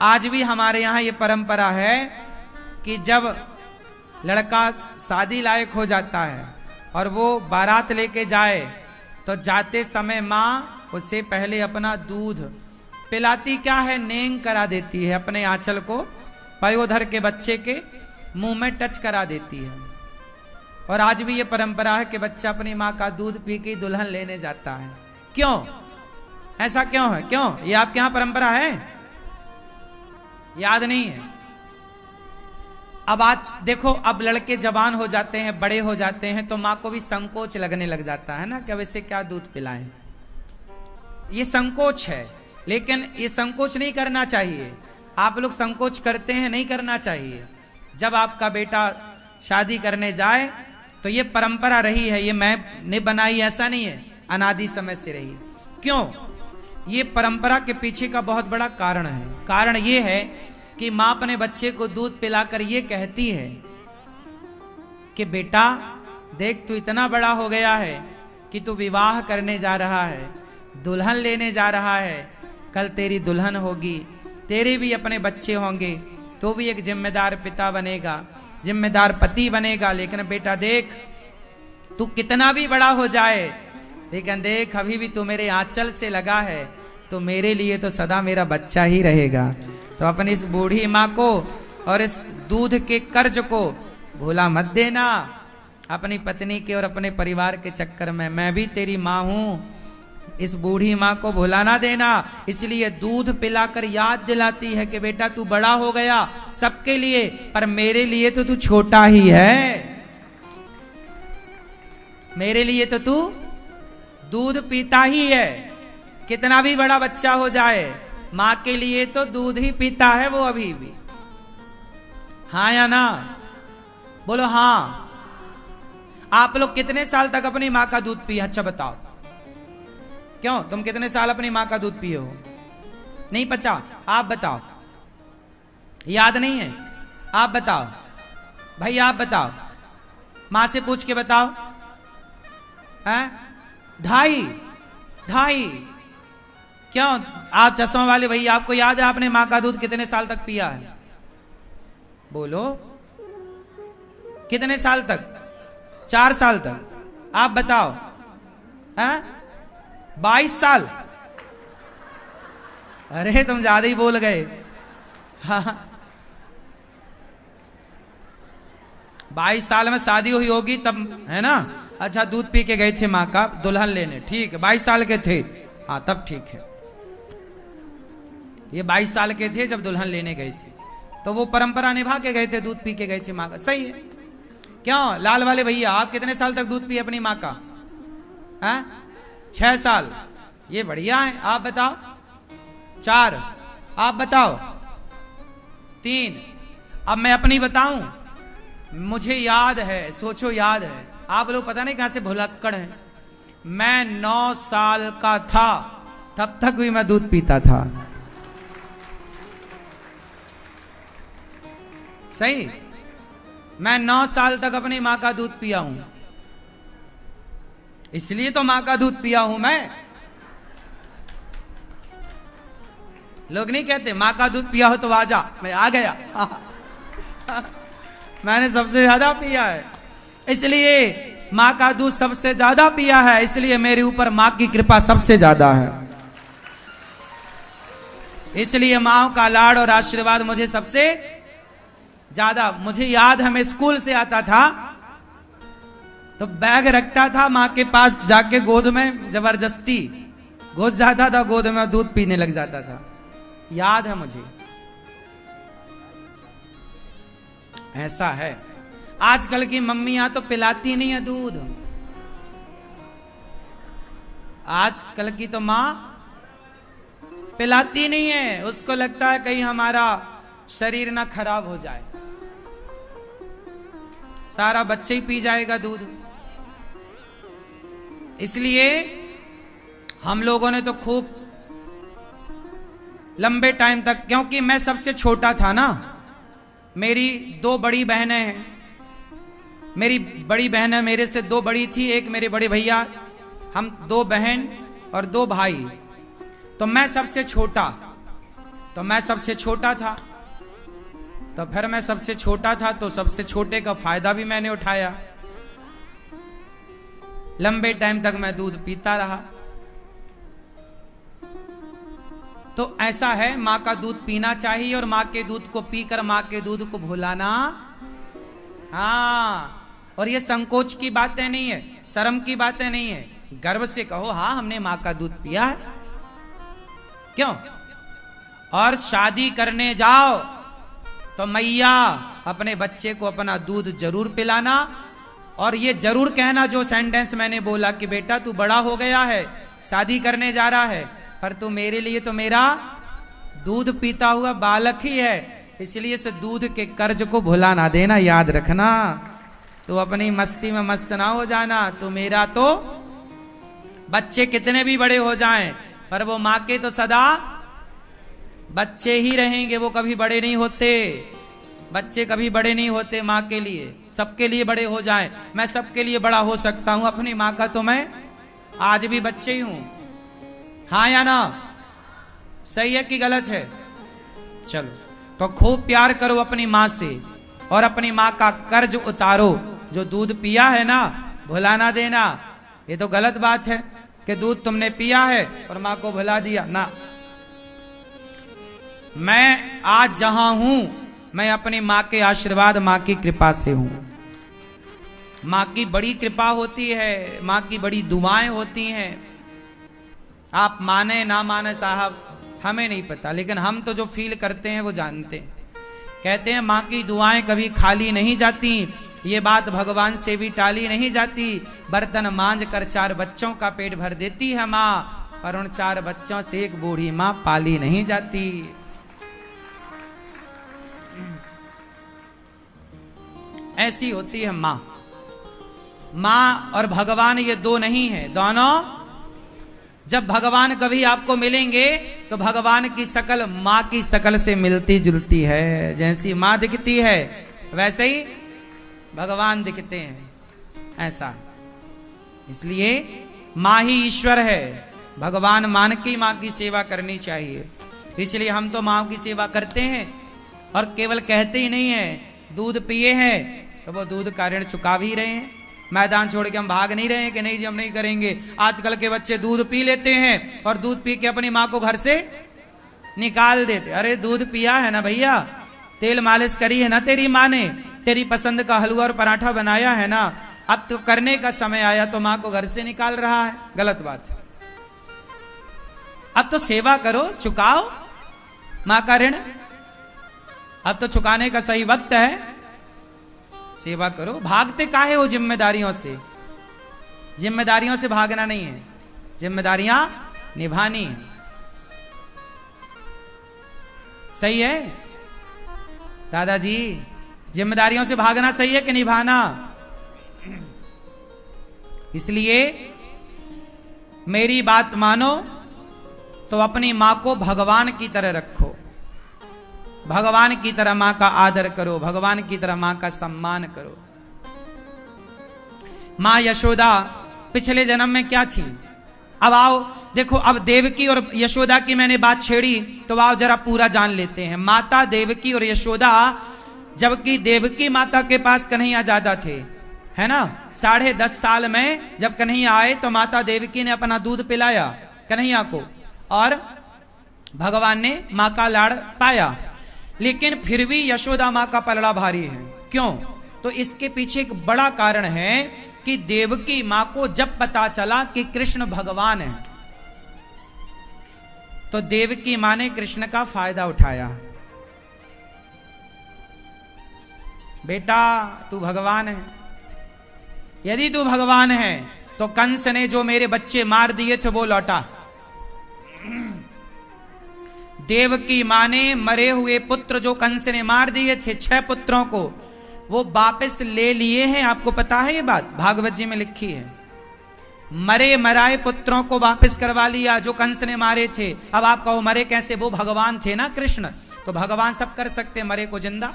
आज भी हमारे यहाँ ये परंपरा है कि जब लड़का शादी लायक हो जाता है और वो बारात लेके जाए तो जाते समय माँ उसे पहले अपना दूध पिलाती, क्या है, नेंग करा देती है, अपने आंचल को पयोधर के बच्चे के मुंह में टच करा देती है। और आज भी ये परंपरा है कि बच्चा अपनी माँ का दूध पी के दुल्हन लेने जाता है। क्यों, ऐसा क्यों है? क्यों ये आपके यहाँ परंपरा है? याद नहीं है? अब आज देखो, अब लड़के जवान हो जाते हैं, बड़े हो जाते हैं, तो माँ को भी संकोच लगने लग जाता है ना कि अब इसे क्या दूध पिलाएं। ये संकोच है, लेकिन ये संकोच नहीं करना चाहिए। आप लोग संकोच करते हैं, नहीं करना चाहिए। जब आपका बेटा शादी करने जाए तो ये परंपरा रही है, ये मैंने बनाई, ऐसा नहीं है, अनादि समय से रही। क्यों? ये परंपरा के पीछे का बहुत बड़ा कारण है। कारण ये है कि माँ अपने बच्चे को दूध पिलाकर ये कहती है कि बेटा देख, तू इतना बड़ा हो गया है कि तू विवाह करने जा रहा है, दुल्हन लेने जा रहा है, कल तेरी दुल्हन होगी, तेरे भी अपने बच्चे होंगे, तो भी एक जिम्मेदार पिता बनेगा, जिम्मेदार पति बनेगा। लेकिन बेटा देख, तू कितना भी बड़ा हो जाए, लेकिन देख अभी भी तू मेरे आंचल से लगा है, तो मेरे लिए तो सदा मेरा बच्चा ही रहेगा। तो अपनी इस बूढ़ी माँ को और इस दूध के कर्ज को भूला मत देना। अपनी पत्नी के और अपने परिवार के चक्कर में मैं भी तेरी माँ हूं, इस बूढ़ी माँ को भुला ना देना। इसलिए दूध पिलाकर याद दिलाती है कि बेटा तू बड़ा हो गया सबके लिए, पर मेरे लिए तो तू छोटा ही है। मेरे लिए तो तू दूध पीता ही है। कितना भी बड़ा बच्चा हो जाए, माँ के लिए तो दूध ही पीता है वो अभी भी। हाँ या ना? बोलो हाँ। आप लोग कितने साल तक अपनी माँ का दूध पिए? अच्छा बताओ, क्यों, तुम कितने साल अपनी माँ का दूध पिए हो? नहीं पता? आप बताओ। याद नहीं है? आप बताओ भाई, आप बताओ, माँ से पूछ के बताओ। हैं? 2.5 क्यों? आप चश्मा वाले भैया, आपको याद है आपने माँ का दूध कितने साल तक पिया है? बोलो, कितने साल तक? 4 साल तक। आप बताओ। हैं? 22 साल? अरे तुम ज्यादा ही बोल गए। हाँ, 22 साल में शादी हुई होगी तब, है ना? अच्छा, दूध पी के गए थे माँ का दुल्हन लेने, ठीक है, 22 साल के थे, हाँ तब ठीक है। ये 22 साल के थे जब दुल्हन लेने गए थे, तो वो परंपरा निभा के गए थे, दूध पी के गए थे माँ का। सही है। क्यों लाल वाले भैया, आप कितने साल तक दूध पिए अपनी माँ का? हैं? 6 साल। ये बढ़िया है। आप बताओ। 4। आप बताओ। 3। अब मैं अपनी बताऊं? मुझे याद है, सोचो, याद है। आप लोग पता नहीं कहां से भुलक्कड़ हैं। मैं 9 साल का था तब तक भी मैं दूध पीता था। सही, मैं 9 साल तक अपनी माँ का दूध पिया हूं, इसलिए तो माँ का दूध पिया हूं मैं। लोग नहीं कहते माँ का दूध पिया हो तो आजा, मैं आ गया। मैंने सबसे ज्यादा पिया है, इसलिए माँ का दूध सबसे ज्यादा पिया है, इसलिए मेरे ऊपर माँ की कृपा सबसे ज्यादा है। इसलिए माँ का लाड़ और आशीर्वाद मुझे सबसे ज्यादा। मुझे याद है, मैं स्कूल से आता था तो बैग रखता था माँ के पास जाके, गोद में जबरदस्ती घुस जाता था गोद में, दूध पीने लग जाता था। याद है मुझे। ऐसा है। आजकल की मम्मियां तो पिलाती नहीं है दूध। आजकल की तो माँ पिलाती नहीं है, उसको लगता है कहीं हमारा शरीर ना खराब हो जाए, सारा बच्चे ही पी जाएगा दूध। इसलिए हम लोगों ने तो खूब लंबे टाइम तक, क्योंकि मैं सबसे छोटा था ना, मेरी 2 बड़ी बहनें हैं, मेरी बड़ी बहन मेरे से 2 बड़ी थी, एक मेरे बड़े भैया, हम 2 बहन और 2 भाई, तो मैं सबसे छोटा। तो मैं सबसे छोटा था, तो फिर मैं सबसे छोटा था तो सबसे छोटे का फायदा भी मैंने उठाया। लंबे टाइम तक मैं दूध पीता रहा। तो ऐसा है, मां का दूध पीना चाहिए और मां के दूध को पीकर मां के दूध को भुलाना, हाँ। और ये संकोच की बातें नहीं है, शर्म की बातें नहीं है, गर्व से कहो हाँ हमने मां का दूध पिया है। क्यों? और शादी करने जाओ तो मैया अपने बच्चे को अपना दूध जरूर पिलाना, और ये जरूर कहना जो सेंटेंस मैंने बोला कि बेटा तू बड़ा हो गया है, शादी करने जा रहा है, पर तू मेरे लिए तो मेरा दूध पीता हुआ बालक ही है, इसलिए से दूध के कर्ज को भुला ना देना, याद रखना। तो अपनी मस्ती में मस्त ना हो जाना। तो मेरा तो बच्चे कितने भी बड़े हो जाएं, पर वो मां के तो सदा बच्चे ही रहेंगे, वो कभी बड़े नहीं होते। बच्चे कभी बड़े नहीं होते मां के लिए, सबके लिए बड़े हो जाएं। मैं सबके लिए बड़ा हो सकता हूं, अपनी मां का तो मैं आज भी बच्चे ही हूं। हाँ या ना? सही है कि गलत है? चलो, तो खूब प्यार करो अपनी मां से और अपनी मां का कर्ज उतारो। जो दूध पिया है ना, भुला ना देना। ये तो गलत बात है कि दूध तुमने पिया है और मां को भुला दिया ना। मैं आज जहां हूं, मैं अपनी मां के आशीर्वाद, मां की कृपा से हूं। मां की बड़ी कृपा होती है, मां की बड़ी दुआएं होती हैं। आप माने ना माने साहब, हमें नहीं पता, लेकिन हम तो जो फील करते हैं वो जानते हैं। कहते हैं मां की दुआएं कभी खाली नहीं जाती, ये बात भगवान से भी टाली नहीं जाती। बर्तन मांझ कर 4 बच्चों का पेट भर देती है मां, पर उन 4 बच्चों से एक बूढ़ी मां पाली नहीं जाती। ऐसी होती है मां। मां और भगवान ये दो नहीं है, दोनों। जब भगवान कभी आपको मिलेंगे तो भगवान की शकल मां की शकल से मिलती जुलती है। जैसी मां दिखती है वैसे ही भगवान दिखते हैं, ऐसा। इसलिए मां ही ईश्वर है, भगवान मान के मां की सेवा करनी चाहिए। इसलिए हम तो मां की सेवा करते हैं और केवल कहते ही नहीं है। दूध पिए हैं तो वो दूध का ऋण चुका भी रहे हैं। मैदान छोड़ के हम भाग नहीं रहे हैं कि नहीं जी हम नहीं करेंगे। आजकल के बच्चे दूध पी लेते हैं और दूध पी के अपनी मां को घर से निकाल देते। अरे दूध पिया है ना भैया, तेल मालिश करी है ना तेरी मां ने, तेरी पसंद का हलवा और पराठा बनाया है ना, अब तो करने का समय आया तो मां को घर से निकाल रहा है। गलत बात है। अब तो सेवा करो, चुकाओ मां का ऋण। अब तो चुकाने का सही वक्त है, सेवा करो। भागते काहे हो जिम्मेदारियों से? जिम्मेदारियों से भागना नहीं है, जिम्मेदारियां निभानी है। सही है दादाजी? जिम्मेदारियों से भागना सही है कि निभाना? इसलिए मेरी बात मानो तो अपनी मां को भगवान की तरह रखो, भगवान की तरह मां का आदर करो, भगवान की तरह मां का सम्मान करो। मां यशोदा पिछले जन्म में क्या थी? अब आओ देखो, अब देवकी और यशोदा की मैंने बात छेड़ी तो आओ जरा पूरा जान लेते हैं। माता देवकी और यशोदा, जबकि देवकी माता के पास कन्हैया ज्यादा थे, है ना। 10.5 साल में जब कन्हैया आए तो माता देवकी ने अपना दूध पिलाया कन्हैया को और भगवान ने मां का लाड़ पाया। लेकिन फिर भी यशोदा मां का पलड़ा भारी है। क्यों? तो इसके पीछे एक बड़ा कारण है कि देवकी मां को जब पता चला कि कृष्ण भगवान है तो देवकी मां ने कृष्ण का फायदा उठाया। बेटा तू भगवान है, यदि तू भगवान है तो कंस ने जो मेरे बच्चे मार दिए थे वो लौटा। देवकी मां ने मरे हुए पुत्र जो कंस ने मार दिए थे, 6 पुत्रों को, वो वापस ले लिए हैं। आपको पता है ये बात? भागवत जी में लिखी है। मरे मराए पुत्रों को वापस करवा लिया जो कंस ने मारे थे। अब आप कहो मरे कैसे? वो भगवान थे ना कृष्ण, तो भगवान सब कर सकते, मरे को जिंदा।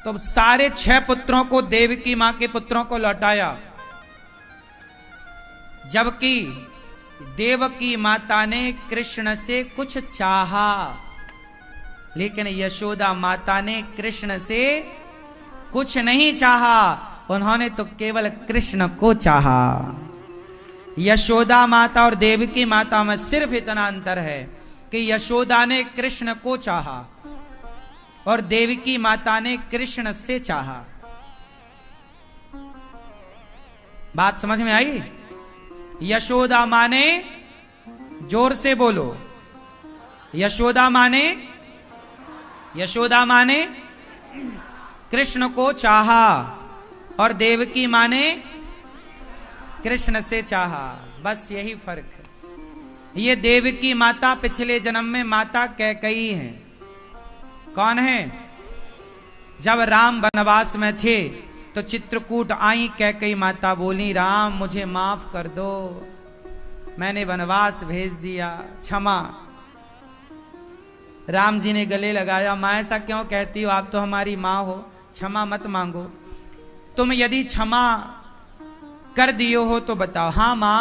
तो सारे 6 पुत्रों को देवकी मां के पुत्रों को लौटाया। जबकि देवकी माता ने कृष्ण से कुछ चाहा, लेकिन यशोदा माता ने कृष्ण से कुछ नहीं चाहा, उन्होंने तो केवल कृष्ण को चाहा। यशोदा माता और देवकी माता में सिर्फ इतना अंतर है कि यशोदा ने कृष्ण को चाहा और देवकी माता ने कृष्ण से चाहा। बात समझ में आई? यशोदा माने, जोर से बोलो, यशोदा माने कृष्ण को चाहा और देवकी माने कृष्ण से चाहा। बस यही फर्क है। ये देवकी माता पिछले जन्म में माता कैकेयी हैं। कौन है? जब राम वनवास में थे तो चित्रकूट आई कैकेयी माता, बोली राम मुझे माफ कर दो, मैंने वनवास भेज दिया, क्षमा। राम जी ने गले लगाया, माँ ऐसा क्यों कहती हो, आप तो हमारी माँ हो, क्षमा मत मांगो। तुम यदि क्षमा कर दियो हो तो बताओ। हाँ माँ,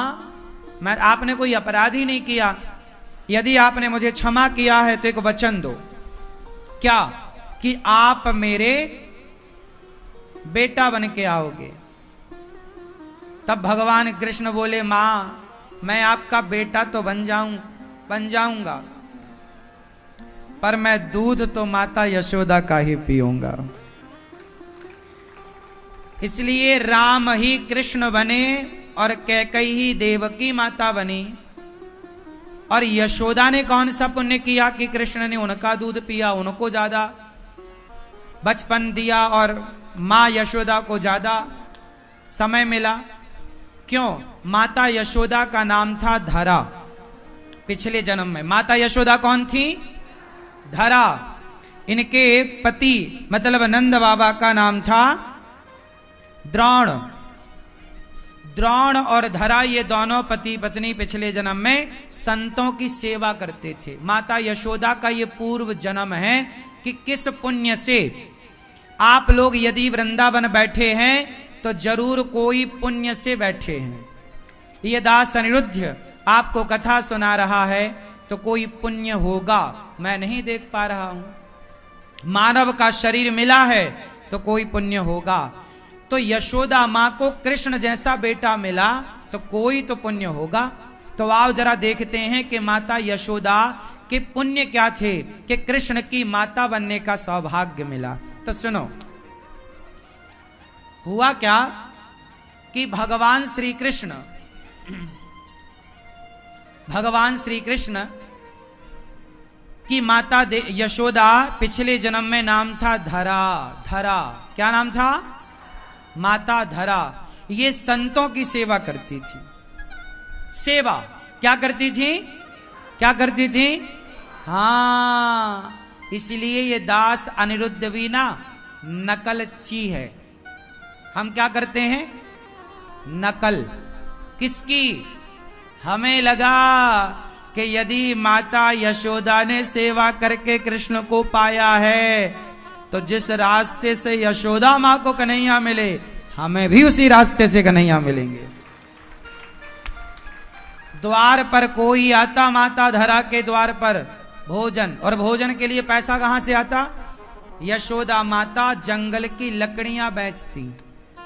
मैं, आपने कोई अपराध ही नहीं किया, यदि आपने मुझे क्षमा किया है तो एक वचन दो। क्या? कि आप मेरे बेटा बन के आओगे। तब भगवान कृष्ण बोले, मां मैं आपका बेटा तो बन जाऊंगा, पर मैं दूध तो माता यशोदा का ही पीऊंगा। इसलिए राम ही कृष्ण बने और कैकेयी ही देवकी माता बनी। और यशोदा ने कौन सा पुण्य किया कि कृष्ण ने उनका दूध पिया, उनको ज्यादा बचपन दिया और मां यशोदा को ज्यादा समय मिला। क्यों? माता यशोदा का नाम था धरा। पिछले जन्म में माता यशोदा कौन थी? धरा। इनके पति मतलब नंद बाबा का नाम था द्रोण। द्रोण और धरा ये दोनों पति पत्नी पिछले जन्म में संतों की सेवा करते थे। माता यशोदा का ये पूर्व जन्म है कि किस पुण्य से आप लोग यदि वृंदावन बैठे हैं तो जरूर कोई पुण्य से बैठे हैं। ये दास अनिरुद्ध आपको कथा सुना रहा है तो कोई पुण्य होगा, मैं नहीं देख पा रहा हूं। मानव का शरीर मिला है तो कोई पुण्य होगा। तो यशोदा मां को कृष्ण जैसा बेटा मिला तो कोई तो पुण्य होगा। तो आओ जरा देखते हैं कि माता यशोदा के पुण्य क्या थे कि कृष्ण की माता बनने का सौभाग्य मिला। तो सुनो, हुआ क्या कि भगवान श्री कृष्ण की माता यशोदा पिछले जन्म में नाम था धरा। धरा क्या नाम था? माता धरा। ये संतों की सेवा करती थी। सेवा क्या करती थी? क्या करती थी? हाँ, इसलिए ये दास अनिरुद्ध भी ना नकलची है। हम क्या करते हैं? नकल। किसकी? हमें लगा कि यदि माता यशोदा ने सेवा करके कृष्ण को पाया है तो जिस रास्ते से यशोदा मां को कन्हैया मिले हमें भी उसी रास्ते से कन्हैया मिलेंगे। द्वार पर कोई आता माता धरा के द्वार पर भोजन, और भोजन के लिए पैसा कहां से आता? यशोदा माता जंगल की लकड़ियां बेचती।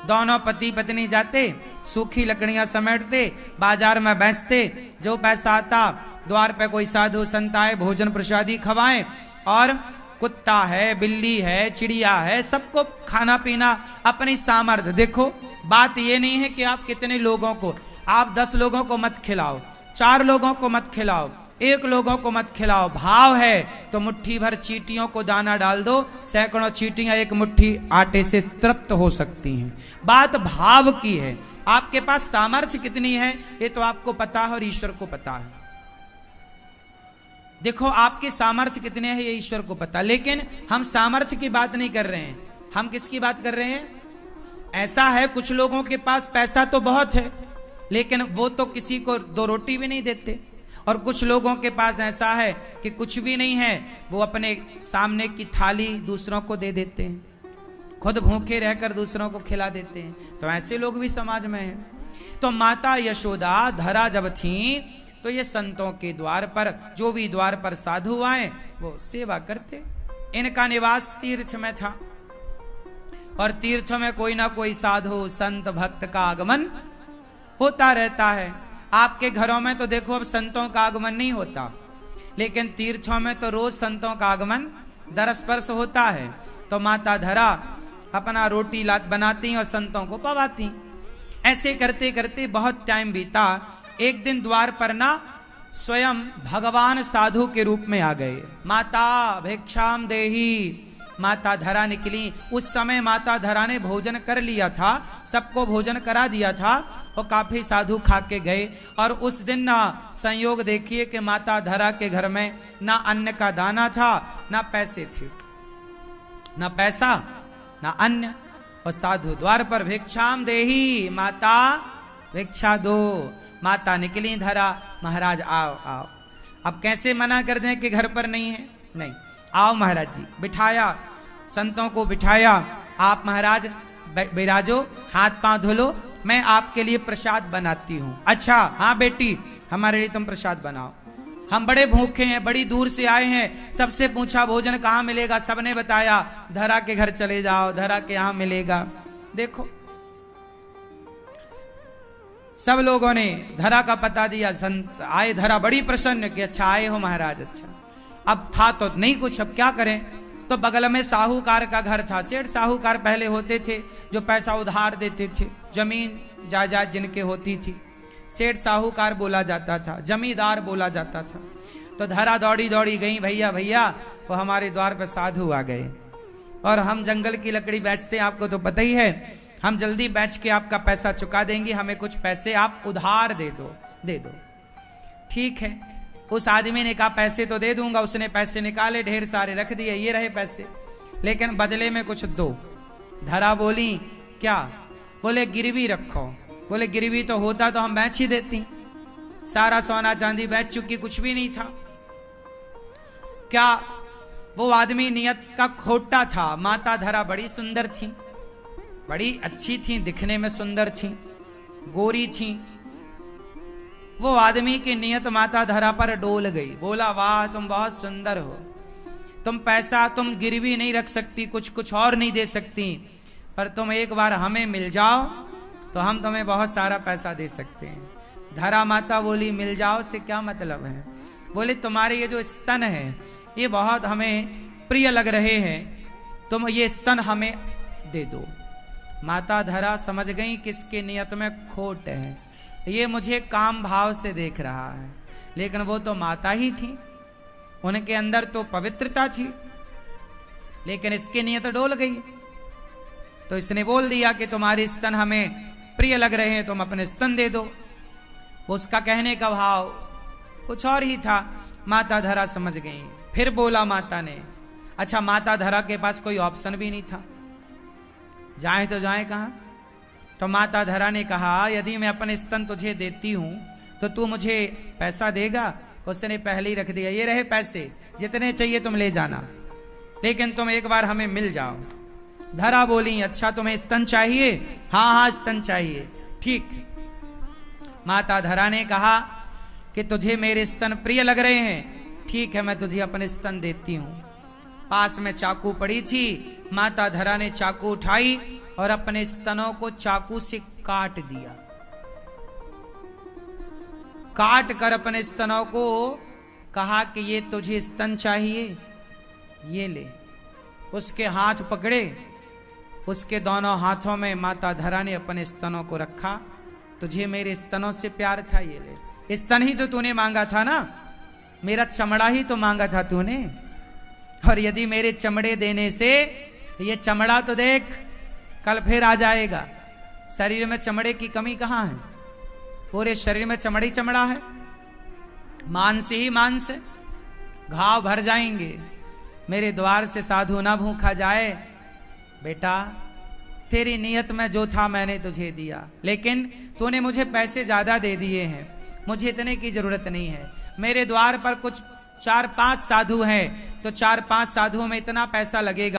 दोनों पति पत्नी जाते, सूखी लकड़ियां समेटते, बाजार में बेचते। जो पैसा आता द्वार पे कोई साधु संत आए, भोजन प्रसादी खवाएं, और कुत्ता है, बिल्ली है, चिड़िया है, सबको खाना पीना अपनी सामर्थ्य। देखो, बात ये नहीं है कि आप कितने लोगों को, आप 10 लोगों को मत खिलाओ, 4 लोगों को मत खिलाओ, 1 लोगों को मत खिलाओ। भाव है तो मुट्ठी भर चींटियों को दाना डाल दो, सैकड़ों चींटियां एक मुट्ठी आटे से तृप्त हो सकती हैं। बात भाव की है। आपके पास सामर्थ्य कितनी है ये तो आपको पता है और ईश्वर को पता है। देखो, आपके सामर्थ्य कितने हैं ये ईश्वर को पता, लेकिन हम सामर्थ्य की बात नहीं कर रहे हैं। हम किसकी बात कर रहे हैं? ऐसा है कुछ लोगों के पास पैसा तो बहुत है लेकिन वो तो किसी को 2 रोटी भी नहीं देते, और कुछ लोगों के पास ऐसा है कि कुछ भी नहीं है, वो अपने सामने की थाली दूसरों को दे देते हैं, खुद भूखे रहकर दूसरों को खिला देते हैं। तो ऐसे लोग भी समाज में हैं। तो माता यशोदा धरा जब थी तो ये संतों के द्वार पर, जो भी द्वार पर साधु आए वो सेवा करते। इनका निवास तीर्थ में था और तीर्थ में कोई ना कोई साधु संत भक्त का आगमन होता रहता है। आपके घरों में तो देखो अब संतों का आगमन नहीं होता, लेकिन तीर्थों में तो रोज संतों का आगमन दरस्पर्श होता है। तो माता धरा अपना रोटी लात बनाती और संतों को पवाती। ऐसे करते करते बहुत टाइम बीता। एक दिन द्वार पर ना स्वयं भगवान साधु के रूप में आ गए। माता भिक्षाम देही, माता धरा निकली। उस समय माता धरा ने भोजन कर लिया था, सबको भोजन करा दिया था और काफी साधु खा के गए। और उस दिन ना संयोग देखिए कि माता धरा के घर में ना अन्न का दाना था ना पैसे थे, ना पैसा ना अन्न। और साधु द्वार पर भिक्षाम देही, माता भिक्षा दो। माता निकली, धरा महाराज आओ आओ। अब कैसे मना कर दें कि घर पर नहीं है? नहीं, आओ महाराज जी। बिठाया, संतों को बिठाया। आप महाराज बिराजो, हाथ पांव धो लो, मैं आपके लिए प्रसाद बनाती हूँ। अच्छा हाँ बेटी, हमारे लिए तुम प्रसाद बनाओ, हम बड़े भूखे हैं, बड़ी दूर से आए हैं। सबसे पूछा भोजन कहाँ मिलेगा, सबने बताया धरा के घर चले जाओ, धरा के यहाँ मिलेगा। देखो सब लोगों ने धरा का पता दिया। संत आए, धरा बड़ी प्रसन्न कि अच्छा आए हो महाराज। अच्छा अब था तो नहीं कुछ, अब क्या करें। तो बगल में साहूकार का घर था। सेठ साहूकार पहले होते थे जो पैसा उधार देते थे, जमीन जायदाद जिनके होती थी, सेठ साहूकार बोला जाता था, जमींदार बोला जाता था। तो धरा दौड़ी दौड़ी गई, भैया भैया वो हमारे द्वार पर साधु आ गए और हम जंगल की लकड़ी बेचते हैं, आपको तो पता ही है, हम जल्दी बेच के आपका पैसा चुका देंगे, हमें कुछ पैसे आप उधार दे दो, दे दो। ठीक है, उस आदमी ने कहा पैसे तो दे दूंगा। उसने पैसे निकाले, ढेर सारे रख दिए, ये रहे पैसे, लेकिन बदले में कुछ दो। धरा बोली क्या? बोले गिरवी रखो। बोले गिरवी तो होता तो हम बेच ही देती, सारा सोना चांदी बेच चुकी, कुछ भी नहीं था। क्या वो आदमी नियत का खोटा था। माता धरा बड़ी सुंदर थी, बड़ी अच्छी थी, दिखने में सुंदर थी, गोरी थी। वो आदमी की नियत माता धरा पर डोल गई। बोला वाह तुम बहुत सुंदर हो, तुम पैसा तुम गिरवी नहीं रख सकती, कुछ और नहीं दे सकती, पर तुम एक बार हमें मिल जाओ तो हम तुम्हें बहुत सारा पैसा दे सकते हैं। धरा माता बोली मिल जाओ से क्या मतलब है? बोले तुम्हारे ये जो स्तन है ये बहुत हमें प्रिय लग रहे हैं, तुम ये स्तन हमें दे दो। माता धरा समझ गई किसके नियत में खोट है, ये मुझे काम भाव से देख रहा है, लेकिन वो तो माता ही थी, उनके अंदर तो पवित्रता थी, लेकिन इसकी नियत डोल गई। तो इसने बोल दिया कि तुम्हारे स्तन हमें प्रिय लग रहे हैं, तुम अपने स्तन दे दो। उसका कहने का भाव कुछ और ही था। माता धरा समझ गई। फिर बोला माता ने, अच्छा माता धरा के पास कोई ऑप्शन भी नहीं था, जाए तो जाए कहां। तो माता धरा ने कहा यदि मैं अपने स्तन तुझे देती हूं तो तू मुझे पैसा देगा? उसने पहले ही रख दिया, ये रहे पैसे, जितने चाहिए तुम ले जाना, लेकिन तुम एक बार हमें मिल जाओ। धरा बोली अच्छा तुम्हें स्तन चाहिए? हाँ हाँ स्तन चाहिए। ठीक। माता धरा ने कहा कि तुझे मेरे स्तन प्रिय लग रहे हैं, ठीक है मैं तुझे अपने स्तन देती हूं। पास में चाकू पड़ी थी, माता धरा ने चाकू उठाई और अपने स्तनों को चाकू से काट दिया। काट कर अपने स्तनों को कहा कि ये तुझे स्तन चाहिए, ये ले। उसके हाथ पकड़े, उसके दोनों हाथों में माता धरा ने अपने स्तनों को रखा। तुझे मेरे स्तनों से प्यार था, ये ले। स्तन ही तो तूने मांगा था ना, मेरा चमड़ा ही तो मांगा था तूने, और यदि मेरे चमड़े देने से, ये चमड़ा तो देख कल फिर आ जाएगा। शरीर में चमड़े की कमी कहां है? पूरे शरीर में चमड़ा ही चमड़ा है, मांस ही मांस है, घाव भर जाएंगे। मेरे द्वार से साधु ना भूखा जाए। बेटा तेरी नियत में जो था मैंने तुझे दिया, लेकिन तूने मुझे पैसे ज्यादा दे दिए हैं, मुझे इतने की जरूरत नहीं है। मेरे द्वार पर कुछ 4-5 साधु हैं, तो 4-5 साधुओं में इतना पैसा लगेगा।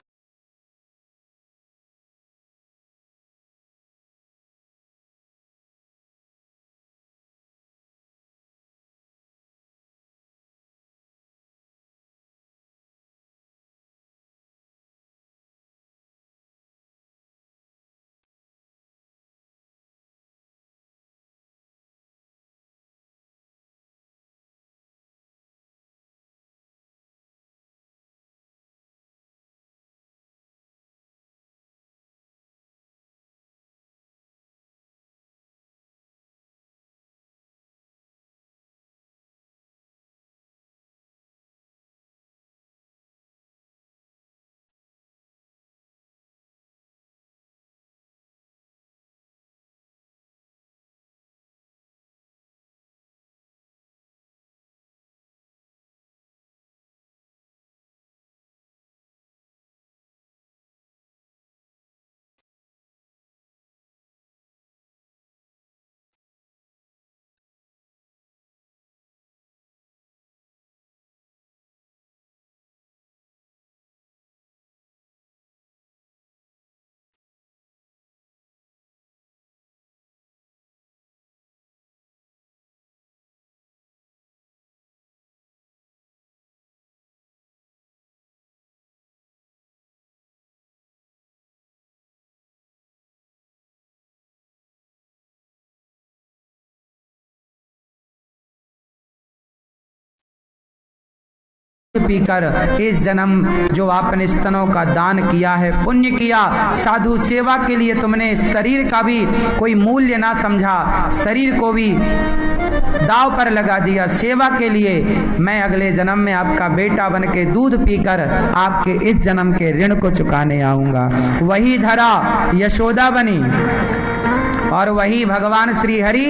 पीकर इस जन्म जो आपने स्तनों का दान किया है, पुण्य किया, साधु सेवा के लिए तुमने शरीर का भी कोई मूल्य ना समझा, शरीर को भी दाव पर लगा दिया सेवा के लिए। मैं अगले जन्म में आपका बेटा बन के दूध पीकर आपके इस जन्म के ऋण को चुकाने आऊंगा। वही धरा यशोदा बनी और वही भगवान श्री हरि